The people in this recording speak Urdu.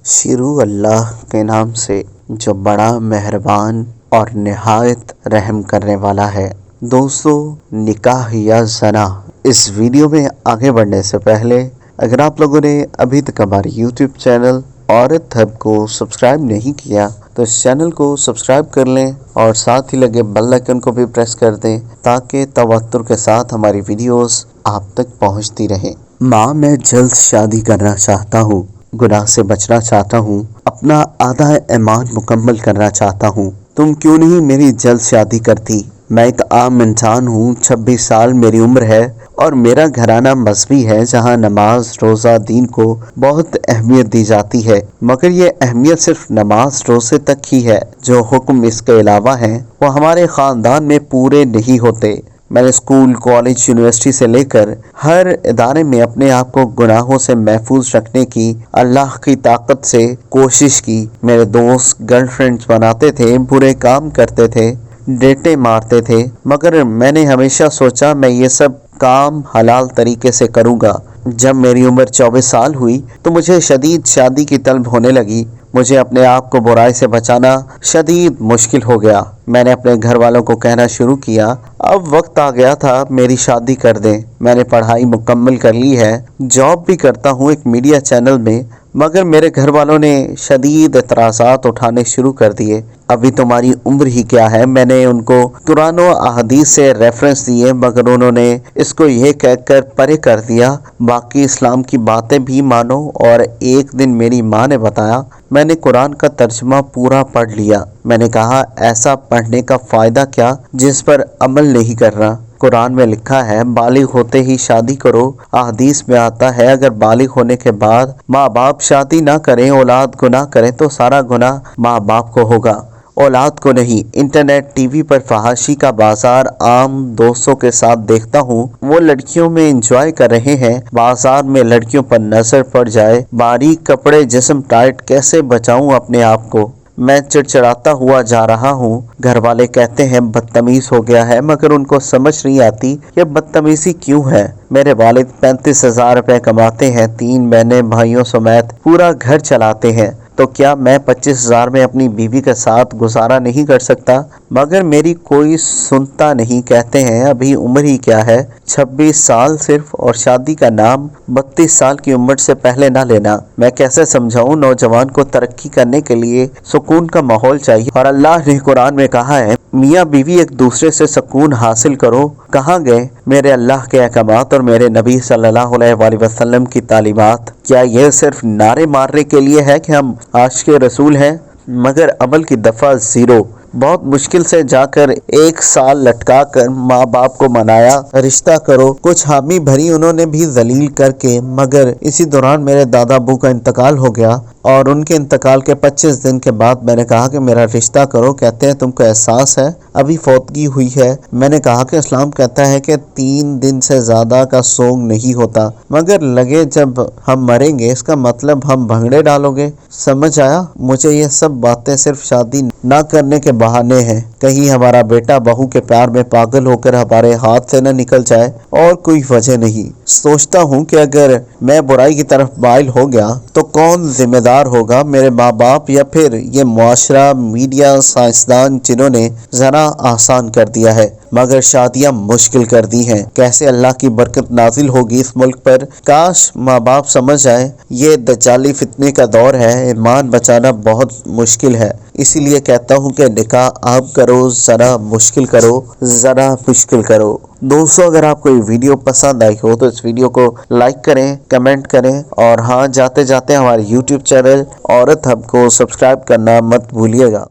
شروع اللہ کے نام سے جو بڑا مہربان اور نہایت رحم کرنے والا ہے۔ دوستو، نکاح یا زنا، اس ویڈیو میں آگے بڑھنے سے پہلے اگر آپ لوگوں نے ابھی تک ہمارے یوٹیوب چینل عورت ہب کو سبسکرائب نہیں کیا تو اس چینل کو سبسکرائب کر لیں اور ساتھ ہی لگے بیل آئیکن کو بھی پریس کر دیں تاکہ تواتر کے ساتھ ہماری ویڈیوز آپ تک پہنچتی رہیں۔ ماں، میں جلد شادی کرنا چاہتا ہوں، گناہ سے بچنا چاہتا ہوں، اپنا آدھا ایمان مکمل کرنا چاہتا ہوں۔ تم کیوں نہیں میری جلد شادی کرتی؟ میں ایک عام انسان ہوں، 26 سال میری عمر ہے اور میرا گھرانہ مذہبی ہے جہاں نماز روزہ دین کو بہت اہمیت دی جاتی ہے، مگر یہ اہمیت صرف نماز روزے تک ہی ہے۔ جو حکم اس کے علاوہ ہیں وہ ہمارے خاندان میں پورے نہیں ہوتے۔ میں نے اسکول، کالج، یونیورسٹی سے لے کر ہر ادارے میں اپنے آپ کو گناہوں سے محفوظ رکھنے کی اللہ کی طاقت سے کوشش کی۔ میرے دوست گرل فرینڈز بناتے تھے، برے کام کرتے تھے، ڈیٹیں مارتے تھے، مگر میں نے ہمیشہ سوچا میں یہ سب کام حلال طریقے سے کروں گا۔ جب میری عمر 24 سال ہوئی تو مجھے شدید شادی کی طلب ہونے لگی۔ مجھے اپنے آپ کو برائی سے بچانا شدید مشکل ہو گیا۔ میں نے اپنے گھر والوں کو کہنا شروع کیا، اب وقت آ گیا تھا میری شادی کر دیں۔ میں نے پڑھائی مکمل کر لی ہے، جاب بھی کرتا ہوں ایک میڈیا چینل میں، مگر میرے گھر والوں نے شدید اعتراضات اٹھانے شروع کر دیے۔ ابھی تمہاری عمر ہی کیا ہے؟ میں نے ان کو قرآن و احادیث سے ریفرنس دیے، مگر انہوں نے اس کو یہ کہہ کر پرے کر دیا باقی اسلام کی باتیں بھی مانو۔ اور ایک دن میری ماں نے بتایا، میں نے قرآن کا ترجمہ پورا پڑھ لیا۔ میں نے کہا، ایسا پڑھنے کا فائدہ کیا جس پر عمل نہیں کرنا؟ قرآن میں لکھا ہے بالغ ہوتے ہی شادی کرو۔ احادیث میں آتا ہے اگر بالغ ہونے کے بعد ماں باپ شادی نہ کریں، اولاد گناہ کریں تو سارا گناہ ماں باپ کو ہوگا، اولاد کو نہیں۔ انٹرنیٹ، ٹی وی پر فحاشی کا بازار عام دوستوں کے ساتھ دیکھتا ہوں، وہ لڑکیوں میں انجوائے کر رہے ہیں۔ بازار میں لڑکیوں پر نظر پڑ جائے، باریک کپڑے، جسم ٹائٹ، کیسے بچاؤں اپنے آپ کو؟ میں چڑچڑاتا ہوا جا رہا ہوں۔ گھر والے کہتے ہیں بدتمیز ہو گیا ہے، مگر ان کو سمجھ نہیں آتی یہ بدتمیزی کیوں ہے۔ میرے والد 35,000 روپے کماتے ہیں، 3 بہنیں بھائیوں سمیت پورا گھر چلاتے ہیں، تو کیا میں 25,000 میں اپنی بیوی کے ساتھ گزارا نہیں کر سکتا؟ مگر میری کوئی سنتا نہیں، کہتے ہیں ابھی عمر ہی کیا ہے، 26 سال صرف، اور شادی کا نام 32 سال کی عمر سے پہلے نہ لینا۔ میں کیسے سمجھاؤں نوجوان کو ترقی کرنے کے لیے سکون کا ماحول چاہیے، اور اللہ نے قرآن میں کہا ہے میاں بیوی ایک دوسرے سے سکون حاصل کرو۔ کہاں گئے میرے اللہ کے احکامات اور میرے نبی صلی اللہ علیہ وآلہ وسلم کی تعلیمات؟ کیا یہ صرف نعرے مارنے کے لیے ہے کہ ہم عاشق رسول ہیں، مگر عمل کی دفعہ زیرو؟ بہت مشکل سے جا کر 1 سال لٹکا کر ماں باپ کو منایا رشتہ کرو، کچھ حامی بھری انہوں نے بھی ذلیل کر کے، مگر اسی دوران میرے دادا ابو کا انتقال ہو گیا، اور ان کے انتقال کے 25 دن کے بعد میں نے کہا کہ میرا رشتہ کرو۔ کہتے ہیں تم کو احساس ہے ابھی فوتگی ہوئی ہے؟ میں نے کہا کہ اسلام کہتا ہے کہ 3 دن سے زیادہ کا سونگ نہیں ہوتا، مگر لگے جب ہم مریں گے اس کا مطلب ہم بھنگڑے ڈالو گے؟ سمجھ آیا؟ مجھے یہ سب باتیں صرف شادی نہ کرنے کے بہانے ہیں، کہیں ہمارا بیٹا بہو کے پیار میں پاگل ہو کر ہمارے ہاتھ سے نہ نکل جائے، اور کوئی وجہ نہیں۔ سوچتا ہوں کہ اگر میں برائی کی طرف مائل ہو گیا تو کون ذمہ دار ہوگا، میرے ماں باپ یا پھر یہ معاشرہ، میڈیا، سائنسدان جنہوں نے زنا آسان کر دیا ہے مگر شادیاں مشکل کر دی ہیں؟ کیسے اللہ کی برکت نازل ہوگی اس ملک پر؟ کاش ماں باپ سمجھ جائیں یہ دجالی فتنے کا دور ہے، ایمان بچانا بہت مشکل ہے۔ اسی لیے کہتا ہوں کہ نکاح اب کرو، ذرا مشکل کرو، ذرا مشکل کرو۔ دوستو، اگر آپ کو یہ ویڈیو پسند آئی ہو تو اس ویڈیو کو لائک کریں، کمنٹ کریں، اور ہاں، جاتے جاتے ہمارے یوٹیوب چینل عورت ہب کو سبسکرائب کرنا مت بھولیے گا۔